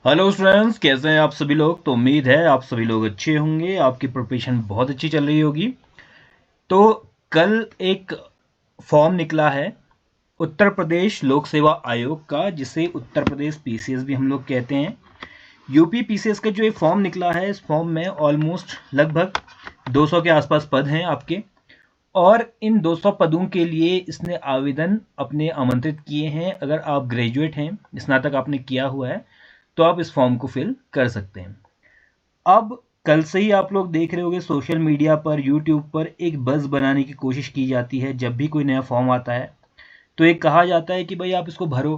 Hello friends, कैसे हैं आप सभी लोग। तो उम्मीद है आप सभी लोग अच्छे होंगे, आपकी प्रिपरेशन बहुत अच्छी चल रही होगी। तो कल एक फॉर्म निकला है उत्तर प्रदेश लोक सेवा आयोग का, जिसे उत्तर प्रदेश पीसीएस भी हम लोग कहते हैं। यूपी पीसीएस का जो ये फॉर्म निकला है, इस फॉर्म में ऑलमोस्ट लगभग 200 के आसपास पद हैं आपके। और इन 200 पदों के लिए इसने आवेदन अपने आमंत्रित किए हैं। अगर आप ग्रेजुएट हैं, स्नातक आपने किया हुआ है, तो आप इस फॉर्म को फिल कर सकते हैं। अब कल से ही आप लोग देख रहे होंगे सोशल मीडिया पर, यूट्यूब पर एक बज़ बनाने की कोशिश की जाती है। जब भी कोई नया फॉर्म आता है तो एक कहा जाता है कि भाई आप इसको भरो।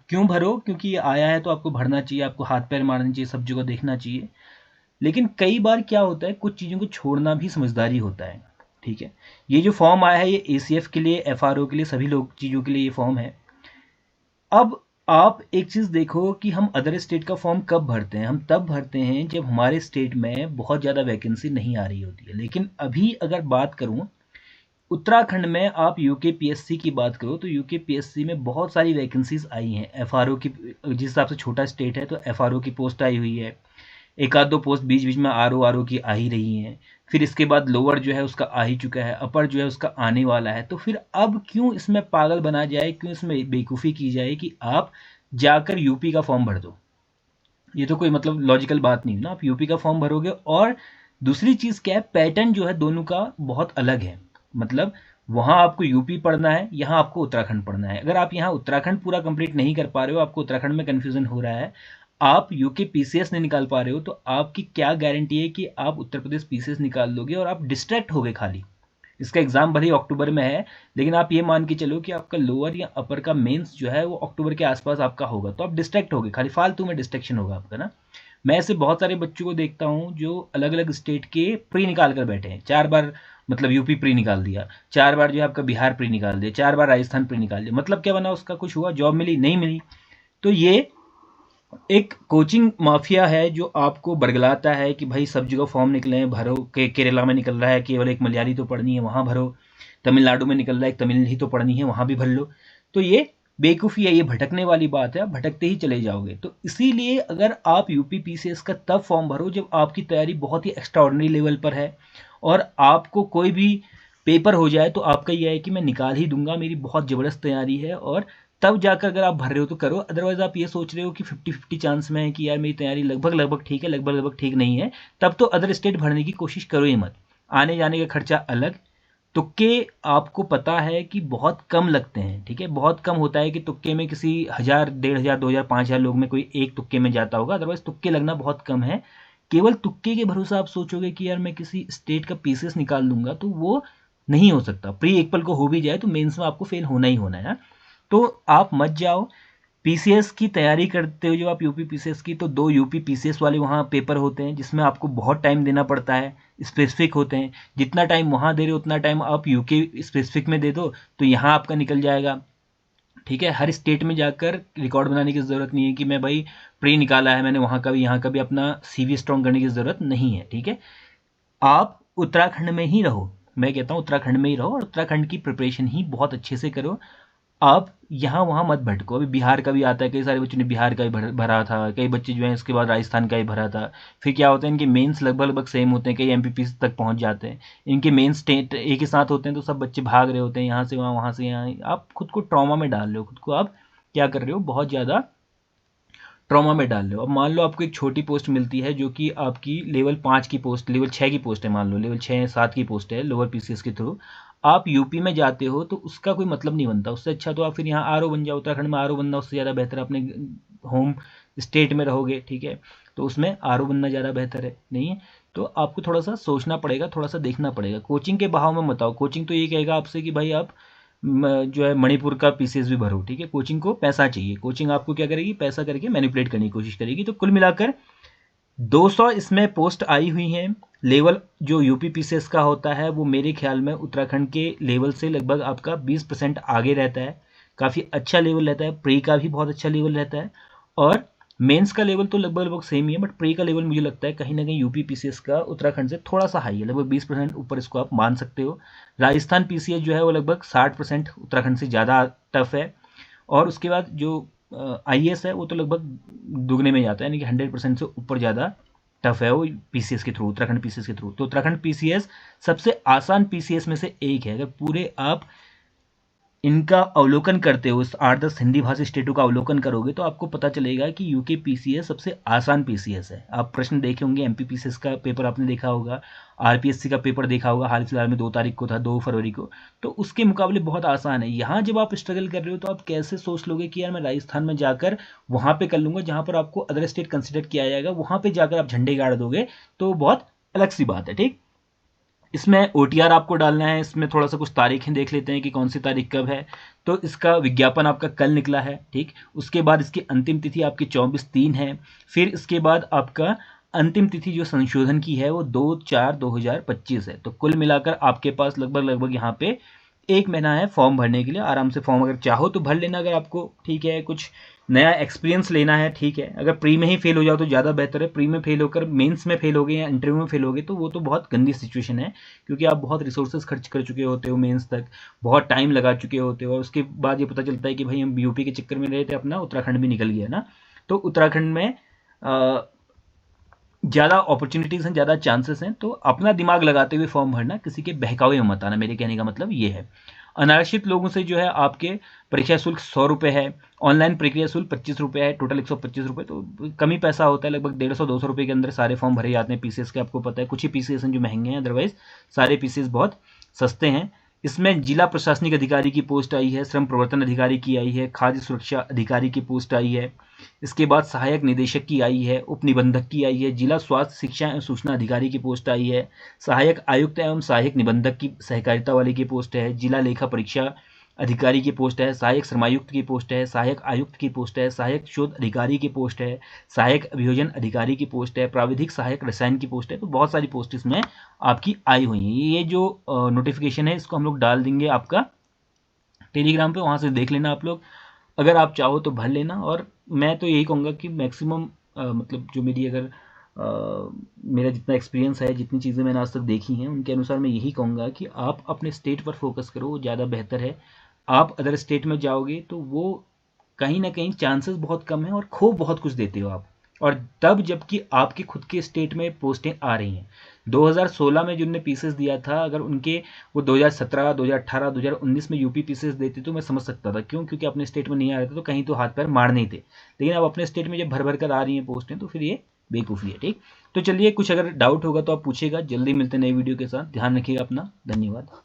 क्यों भरो? क्योंकि ये आया है तो आपको भरना चाहिए, आपको हाथ पैर मारना चाहिए, सब जगह देखना चाहिए। लेकिन कई बार क्या होता है, कुछ चीज़ों को छोड़ना भी समझदारी होता है। ठीक है, ये जो फॉर्म आया है ये एसीएफ के लिए, एफआरओ के लिए, सभी लोग चीज़ों के लिए ये फॉर्म है। अब आप एक चीज़ देखो कि हम अदर स्टेट का फॉर्म कब भरते हैं। हम तब भरते हैं जब हमारे स्टेट में बहुत ज़्यादा वैकेंसी नहीं आ रही होती है। लेकिन अभी अगर बात करूं उत्तराखंड में, आप यूके पीएससी की बात करो तो यूके पीएससी में बहुत सारी वैकेंसीज आई हैं। एफआरओ की, जिस हिसाब से छोटा स्टेट है तो एफआरओ की पोस्ट आई हुई है। एक आध दो पोस्ट बीच बीच में आरओ की आ ही रही हैं। फिर इसके बाद लोअर जो है उसका आ ही चुका है, अपर जो है उसका आने वाला है। तो फिर अब क्यों इसमें पागल बना जाए, क्यों इसमें बेवकूफ़ी की जाए कि आप जाकर यूपी का फॉर्म भर दो। ये तो कोई मतलब लॉजिकल बात नहीं है ना। आप यूपी का फॉर्म भरोगे, और दूसरी चीज़ क्या है, पैटर्न जो है दोनों का बहुत अलग है। मतलब वहाँ आपको यूपी पढ़ना है, यहाँ आपको उत्तराखंड पढ़ना है। अगर आप यहाँ उत्तराखंड पूरा कंप्लीट नहीं कर पा रहे हो, आपको उत्तराखंड में कन्फ्यूजन हो रहा है, आप यूके पीसीएस नहीं निकाल पा रहे हो, तो आपकी क्या गारंटी है कि आप उत्तर प्रदेश पीसीएस निकाल दोगे और आप डिस्ट्रैक्ट होगे खाली। इसका एग्जाम भले ही अक्टूबर में है, लेकिन आप ये मान के चलो कि आपका लोअर या अपर का मेंस जो है वो अक्टूबर के आसपास आपका होगा, तो आप डिस्ट्रैक्ट होगे खाली, फालतू में डिस्ट्रैक्शन होगा आपका ना। मैं ऐसे बहुत सारे बच्चों को देखता हूँ जो अलग अलग स्टेट के प्री निकाल कर बैठे हैं। 4 बार मतलब यूपी प्री निकाल दिया, 4 बार जो है आपका बिहार प्री निकाल दिया, 4 बार राजस्थान प्री निकाल दिया। मतलब क्या बना उसका? कुछ हुआ? जॉब मिली? नहीं मिली। तो ये एक कोचिंग माफिया है जो आपको बरगलाता है कि भाई सब जगह फॉर्म निकले हैं, भरो। के केरला में निकल रहा है केवल एक मलयाली तो पढ़नी है, वहाँ भरो। तमिलनाडु में निकल रहा है एक तमिल ही तो पढ़नी है, वहाँ भी भर लो। तो ये बेवकूफ़ी है, ये भटकने वाली बात है, आप भटकते ही चले जाओगे। तो इसीलिए अगर आप यूपी पीसीएस का तब फॉर्म भरो जब आपकी तैयारी बहुत ही एक्स्ट्राऑर्डिनरी लेवल पर है, और आपको कोई भी पेपर हो जाए तो आपका यह है कि मैं निकाल ही दूंगा, मेरी बहुत ज़बरदस्त तैयारी है। और तब जाकर अगर आप भर रहे हो तो करो। अदरवाइज आप ये सोच रहे हो कि 50-50 चांस में है कि यार मेरी तैयारी लगभग लगभग ठीक है, लगभग लगभग ठीक नहीं है, तब तो अदर स्टेट भरने की कोशिश करो ही मत। आने जाने का खर्चा अलग। तुक्के आपको पता है कि बहुत कम लगते हैं। ठीक है, बहुत कम होता है कि तुक्के में किसी 1000, 1500, 2000, 5000 लोग में कोई एक तुक्के में जाता होगा। अदरवाइज तुक्के लगना बहुत कम है। केवल तुक्के के भरोसा आप सोचोगे कि यार मैं किसी स्टेट का पीसीएस निकाल लूंगा, तो वो नहीं हो सकता। प्री एक पल को हो भी जाए तो मेंस में आपको फेल होना ही होना है। तो आप मत जाओ। पीसीएस की तैयारी करते हो जो आप यूपी पीसीएस की, तो 2 यूपी पीसीएस वाले वहाँ पेपर होते हैं जिसमें आपको बहुत टाइम देना पड़ता है, स्पेसिफिक होते हैं। जितना टाइम वहाँ दे रहे हो उतना टाइम आप यूके स्पेसिफिक में दे दो, तो यहाँ आपका निकल जाएगा। ठीक है, हर स्टेट में जाकर रिकॉर्ड बनाने की ज़रूरत नहीं है कि मैं भाई प्री निकाला है मैंने वहाँ का भी यहाँ का भी, अपना सीवी स्ट्रॉन्ग करने की ज़रूरत नहीं है। ठीक है, आप उत्तराखंड में ही रहो। मैं कहता हूँ उत्तराखंड में ही रहो और उत्तराखंड की प्रिपरेशन ही बहुत अच्छे से करो। आप यहाँ वहाँ मत भटको। अभी बिहार का भी आता है, कई सारे बच्चों ने बिहार का भी भरा था, कई बच्चे जो हैं इसके बाद राजस्थान का ही भरा था। फिर क्या होता है, इनके मेंस लगभग लगभग सेम होते हैं, कई एमपीपी तक पहुँच जाते हैं। इनके मेंस स्टेट एक ही साथ होते हैं, तो सब बच्चे भाग रहे होते हैं यहाँ से वहाँ, वहाँ से यहाँ। आप खुद को ट्रॉमा में डाल रहे हो, खुद को आप क्या कर रहे हो, बहुत ज़्यादा ट्रॉमा में डाल रहे हो। अब मान लो आपको एक छोटी पोस्ट मिलती है जो कि आपकी लेवल 5 की पोस्ट, लेवल 6 की पोस्ट है, मान लो लेवल 6-7 की पोस्ट है लोअर पीसीएस के थ्रू। आप यूपी में जाते हो तो उसका कोई मतलब नहीं बनता। उससे अच्छा तो आप फिर यहाँ आरओ बन जाओ। उत्तराखंड में आरओ बनना उससे ज़्यादा बेहतर है। अपने होम स्टेट में रहोगे, ठीक है, तो उसमें आरओ बनना ज़्यादा बेहतर है, नहीं है? तो आपको थोड़ा सा सोचना पड़ेगा, थोड़ा सा देखना पड़ेगा। कोचिंग के बहाव में मत आओ। कोचिंग तो ये कहेगा आपसे कि भाई आप जो है मणिपुर का पीसीएस भी भरो। ठीक है, कोचिंग को पैसा चाहिए। कोचिंग आपको क्या करेगी, पैसा करके मैनिपुलेट करने की कोशिश करेगी। तो कुल मिलाकर 200 इसमें पोस्ट आई हुई हैं। लेवल जो यूपी पीसीएस का होता है वो मेरे ख्याल में उत्तराखंड के लेवल से लगभग आपका 20% आगे रहता है। काफ़ी अच्छा लेवल रहता है। प्री का भी बहुत अच्छा लेवल रहता है, और मेंस का लेवल तो लगभग लगभग सेम ही है। बट प्री का लेवल मुझे लगता है कहीं ना कहीं यूपी पीसीएस का उत्तराखंड से थोड़ा सा हाई है, लगभग 20% ऊपर इसको आप मान सकते हो। राजस्थान पीसीएस जो है वो लगभग 60% उत्तराखंड से ज़्यादा टफ है। और उसके बाद जो IAS है वो तो लगभग दुगने में जाता है, यानी कि 100% से ऊपर ज़्यादा टफ है वो PCS के थ्रू, उत्तराखंड PCS के थ्रू। तो उत्तराखंड PCS सबसे आसान PCS में से एक है। अगर पूरे आप इनका अवलोकन करते हो, इस 8-10 हिंदी भाषी स्टेटों का अवलोकन करोगे तो आपको पता चलेगा कि यूके PCS सबसे आसान PCS है। आप प्रश्न देखे होंगे, MP PCS का पेपर आपने देखा होगा, RPSC का पेपर देखा होगा, हाल फिलहाल में 2 तारीख को था, 2 फरवरी को, तो उसके मुकाबले बहुत आसान है। यहाँ जब आप स्ट्रगल कर रहे हो तो आप कैसे सोच लोगे कि यार मैं राजस्थान में जाकर वहाँ पे कर लूँगा, जहाँ पर आपको अदर स्टेट कंसिडर किया जाएगा, वहाँ पे जाकर आप झंडे गाड़ दोगे, तो बहुत अलग सी बात है। ठीक, इसमें OTR आपको डालना है। इसमें थोड़ा सा कुछ तारीखें देख लेते हैं कि कौन सी तारीख कब है। तो इसका विज्ञापन आपका कल निकला है, ठीक। उसके बाद इसकी अंतिम तिथि आपकी 24/3 है। फिर इसके बाद आपका अंतिम तिथि जो संशोधन की है वो 2/4/2025 है। तो कुल मिलाकर आपके पास लगभग यहाँ पे 1 महीना है फॉर्म भरने के लिए। आराम से फॉर्म अगर चाहो तो भर लेना, अगर आपको ठीक है कुछ नया एक्सपीरियंस लेना है, ठीक है। अगर प्री में ही फेल हो जाओ तो ज़्यादा बेहतर है। प्री में फेल होकर मेंस में फेल हो गए या इंटरव्यू में फेल हो गए तो वो तो बहुत गंदी सिचुएशन है, क्योंकि आप बहुत रिसोर्सेज खर्च कर चुके होते हो मेंस तक, बहुत टाइम लगा चुके होते हो, और उसके बाद ये पता चलता है कि भाई हम यूपी के चक्कर में रहे थे, अपना उत्तराखंड भी निकल गया ना। तो उत्तराखंड में ज़्यादा अपॉर्चुनिटीज़ हैं, ज़्यादा चांसेस हैं। तो अपना दिमाग लगाते हुए फॉर्म भरना, किसी के बहकावे में मत आना। मेरे कहने का मतलब ये है। अनारक्षित लोगों से जो है आपके परीक्षा शुल्क 100 रुपये है, ऑनलाइन प्रक्रिया शुल्क 25 रुपये है, टोटल 125 रुपये। तो कम ही पैसा होता है, लगभग 150-200 रुपये के अंदर सारे फॉर्म भरे जाते हैं PCS के। आपको पता है कुछ ही PCS हैं जो महंगे हैं, अदरवाइज सारे PCS बहुत सस्ते हैं। इसमें जिला प्रशासनिक अधिकारी की पोस्ट आई है, श्रम प्रवर्तन अधिकारी की आई है, खाद्य सुरक्षा अधिकारी की पोस्ट आई है, इसके बाद सहायक निदेशक की आई है, उप निबंधक की आई है, जिला स्वास्थ्य शिक्षा एवं सूचना अधिकारी की पोस्ट आई है, सहायक आयुक्त एवं सहायक निबंधक की सहकारिता वाले की पोस्ट है, जिला लेखा परीक्षा अधिकारी की पोस्ट है, सहायक श्रमायुक्त की पोस्ट है, सहायक आयुक्त की पोस्ट है, सहायक शोध अधिकारी की पोस्ट है, सहायक अभियोजन अधिकारी की पोस्ट है, प्राविधिक सहायक रसायन की पोस्ट है। तो बहुत सारी पोस्ट इसमें आपकी आई हुई हैं। ये जो नोटिफिकेशन है इसको हम लोग डाल देंगे आपका टेलीग्राम पे, वहाँ से देख लेना आप लोग। अगर आप चाहो तो भर लेना। और मैं तो यही कहूँगा कि मैक्सिमम मतलब जो मेरी अगर मेरा जितना एक्सपीरियंस है, जितनी चीज़ें मैंने आज तक देखी हैं, उनके अनुसार मैं यही कहूँगा कि आप अपने स्टेट पर फोकस करो, वो ज़्यादा बेहतर है। आप अदर स्टेट में जाओगे तो वो कहीं ना कहीं चांसेस बहुत कम है और खो बहुत कुछ देते हो आप। और तब जबकि आपके खुद के स्टेट में पोस्टें आ रही हैं। 2016 में जिनने PCS दिया था, अगर उनके वो 2017, 2018, 2019 में UP PCS देते तो मैं समझ सकता था। क्यों? क्योंकि अपने स्टेट में नहीं आ रहे थे तो कहीं तो हाथ पैर मारने ही थे। लेकिन अब अपने स्टेट में जब भर भर कर आ रही हैं पोस्टें तो फिर ये बेवकूफ़ी है। ठीक, तो चलिए, कुछ अगर डाउट होगा तो आप पूछेगा। जल्दी मिलते हैं नई वीडियो के साथ। ध्यान रखिएगा अपना। धन्यवाद।